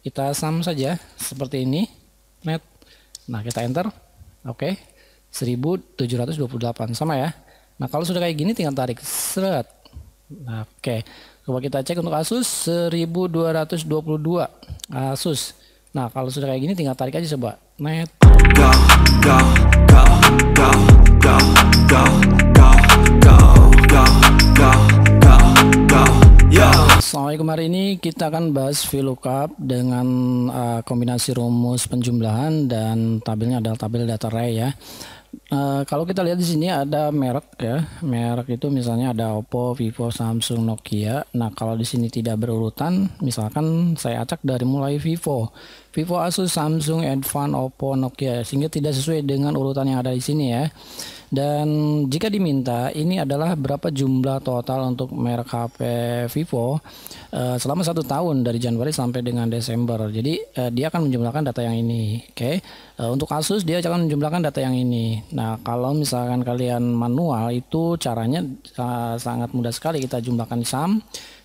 Kita sum saja seperti ini. Net. Nah, kita enter. Oke. 1728 sama ya. Nah, kalau sudah kayak gini tinggal tarik seret. Nah, oke. Coba kita cek untuk Asus 1222 Asus. Nah, kalau sudah kayak gini tinggal tarik aja coba. Net. Go, go, go, go, go, go, go, go, go, go, go, go, yo. Assalamualaikum, hari ini kita akan bahas VLOOKUP dengan kombinasi rumus penjumlahan dan tabelnya adalah tabel data array ya. Kalau kita lihat di sini ada merek ya, merek itu misalnya ada Oppo, Vivo, Samsung, Nokia. Nah, kalau di sini tidak berurutan, misalkan saya acak dari mulai Vivo, Asus, Samsung, Advan, Oppo, Nokia, sehingga tidak sesuai dengan urutan yang ada di sini ya. Dan jika diminta, ini adalah berapa jumlah total untuk merek HP Vivo selama 1 tahun dari Januari sampai dengan Desember. Jadi dia akan menjumlahkan data yang ini. Oke. Untuk Asus dia akan menjumlahkan data yang ini. Nah, kalau misalkan kalian manual itu caranya sangat mudah sekali. Kita jumlahkan sum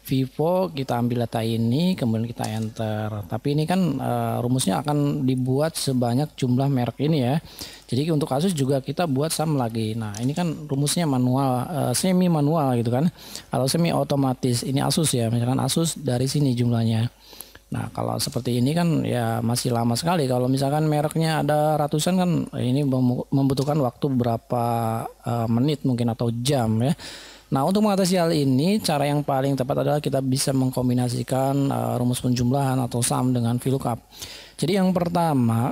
Vivo, kita ambil data ini, kemudian kita enter. Tapi ini kan rumusnya akan dibuat sebanyak jumlah merek ini ya. Jadi untuk Asus juga kita buat sum lagi. Nah, ini kan rumusnya manual, semi manual gitu kan. Kalau semi otomatis ini Asus ya, misalkan Asus dari sini jumlahnya. Nah, kalau seperti ini kan ya masih lama sekali. Kalau misalkan mereknya ada ratusan kan ini membutuhkan waktu berapa menit mungkin atau jam ya. Nah, untuk mengatasi hal ini, cara yang paling tepat adalah kita bisa mengkombinasikan rumus penjumlahan atau sum dengan VLOOKUP. Jadi yang pertama,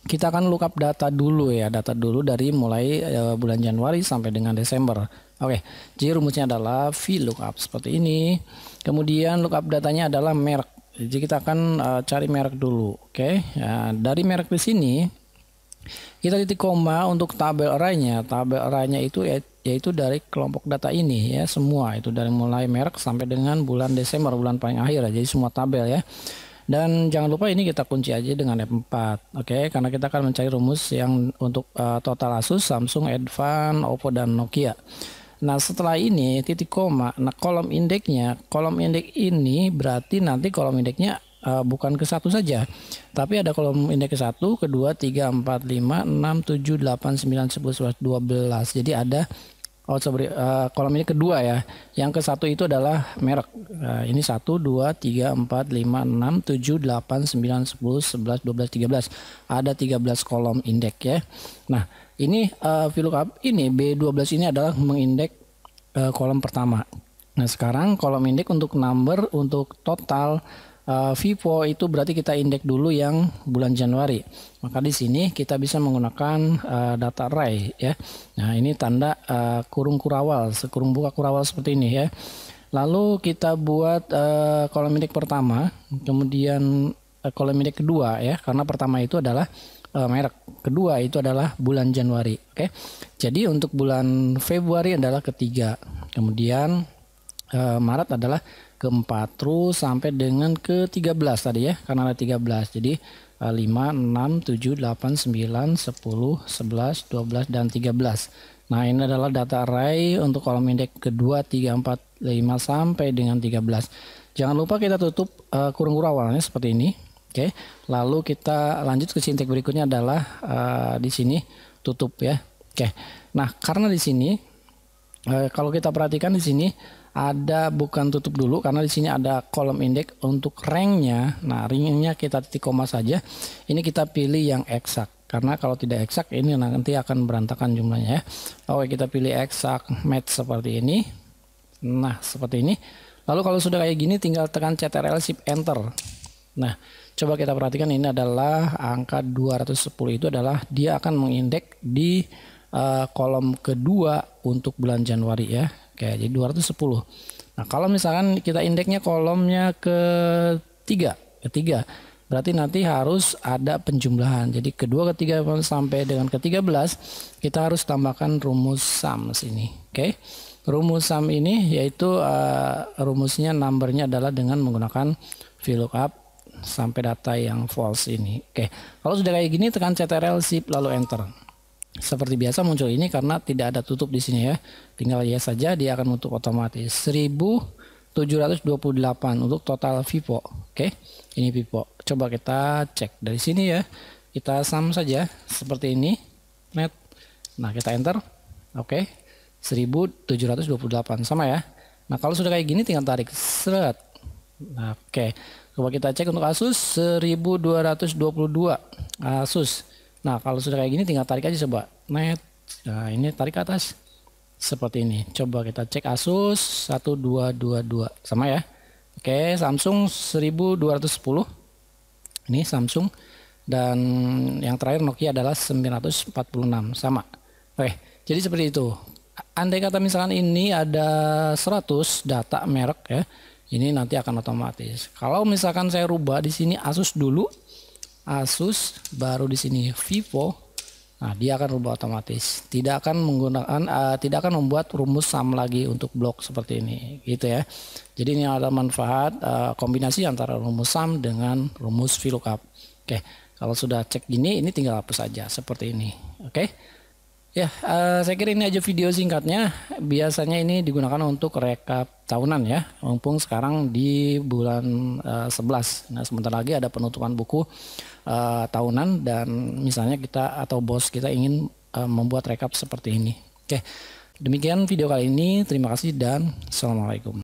kita akan lookup data dulu ya, data dulu dari mulai bulan Januari sampai dengan Desember. Oke, jadi rumusnya adalah VLOOKUP seperti ini. Kemudian lookup datanya adalah merek. Jadi kita akan cari merek dulu. Oke, ya, dari merek di sini kita titik koma untuk tabel arraynya. Tabel arraynya itu yaitu dari kelompok data ini ya, semua itu dari mulai merek sampai dengan bulan Desember, bulan paling akhir ya. Jadi semua tabel ya. Dan jangan lupa ini kita kunci aja dengan F4. Oke, karena kita akan mencari rumus yang untuk total Asus, Samsung, Advan, Oppo, dan Nokia. Nah, setelah ini titik koma. Nah, kolom indeks ini berarti nanti kolom indeksnya bukan ke satu saja, tapi ada kolom indeks ke 1, kedua, 3, 4, 5, 6, 7, 8, 9, 10, 11, 12. Jadi ada kolom ini kedua ya. Yang ke satu itu adalah merek. Ini 1, 2, 3, 4, 5, 6, 7, 8, 9, 10, 11, 12, 13. Ada 13 kolom indeks ya. Nah, ini VLOOKUP ini B12 ini adalah mengindeks kolom pertama. Nah, sekarang kolom indeks untuk number untuk total Vivo itu berarti kita indeks dulu yang bulan Januari. Maka di sini kita bisa menggunakan data array ya. Nah, ini tanda kurung kurawal, sekurung buka kurawal seperti ini ya. Lalu kita buat kolom indeks pertama, kemudian kolom indeks kedua ya, karena pertama itu adalah merek, kedua itu adalah bulan Januari. Oke. Jadi untuk bulan Februari adalah ketiga, kemudian Maret adalah keempat, terus sampai dengan ke-13 tadi ya, karena ada 13. Jadi 5, 6, 7, 8, 9, 10, 11, 12, dan 13. Nah, ini adalah data array untuk kolom indeks kedua, 3, 4, 5, sampai dengan 13. Jangan lupa kita tutup kurung kurawalnya seperti ini. Oke, lalu kita lanjut ke sintek berikutnya adalah di sini tutup ya. Oke, nah karena di sini kalau kita perhatikan di sini ada bukan tutup dulu, karena di sini ada kolom indeks untuk ranknya. Nah, ranknya kita titik koma saja. Ini kita pilih yang eksak, karena kalau tidak eksak ini nanti akan berantakan jumlahnya ya. Oke, kita pilih eksak match seperti ini. Nah, seperti ini. Lalu kalau sudah kayak gini tinggal tekan Ctrl Shift Enter. Nah, coba kita perhatikan ini adalah angka 210, itu adalah dia akan mengindeks di kolom kedua untuk bulan Januari ya. Oke, jadi 210. Nah, kalau misalkan kita indeksnya kolomnya ketiga, berarti nanti harus ada penjumlahan. Jadi kedua, ketiga, sampai dengan ke-13 kita harus tambahkan rumus sum sini. Oke. Rumus sum ini yaitu rumusnya numbernya adalah dengan menggunakan VLOOKUP sampai data yang false ini. Oke. Kalau sudah kayak gini tekan Ctrl Shift lalu Enter. Seperti biasa muncul ini karena tidak ada tutup di sini ya. Tinggal yes saja, dia akan menutup otomatis. 728 untuk total Vivo. Oke, ini Vivo. Coba kita cek dari sini ya. Kita sum saja seperti ini. Net. Nah, kita enter. Oke. 1728 sama ya. Nah, kalau sudah kayak gini tinggal tarik seret. Nah, oke. Coba kita cek untuk Asus 1222 Asus. Nah, kalau sudah kayak gini tinggal tarik aja coba. Net. Nah, ini tarik ke atas. Seperti ini. Coba kita cek Asus 1222 sama ya. Oke, Samsung 1210. Ini Samsung. Dan yang terakhir Nokia adalah 946 sama. Oke, jadi seperti itu. Andai kata misalkan ini ada 100 data merek ya, ini nanti akan otomatis. Kalau misalkan saya rubah di sini Asus dulu, Asus baru di sini Vivo, nah dia akan rubah otomatis. Tidak akan menggunakan, tidak akan membuat rumus sum lagi untuk blok seperti ini, gitu ya. Jadi ini ada manfaat kombinasi antara rumus sum dengan rumus VLOOKUP. Oke. Kalau sudah cek gini, ini tinggal hapus saja seperti ini. Oke. Ya, saya kira ini aja video singkatnya. Biasanya ini digunakan untuk rekap tahunan ya. Mumpung sekarang di bulan 11. Nah, sebentar lagi ada penutupan buku tahunan dan misalnya kita atau bos kita ingin membuat rekap seperti ini. Oke. Demikian video kali ini. Terima kasih dan assalamualaikum.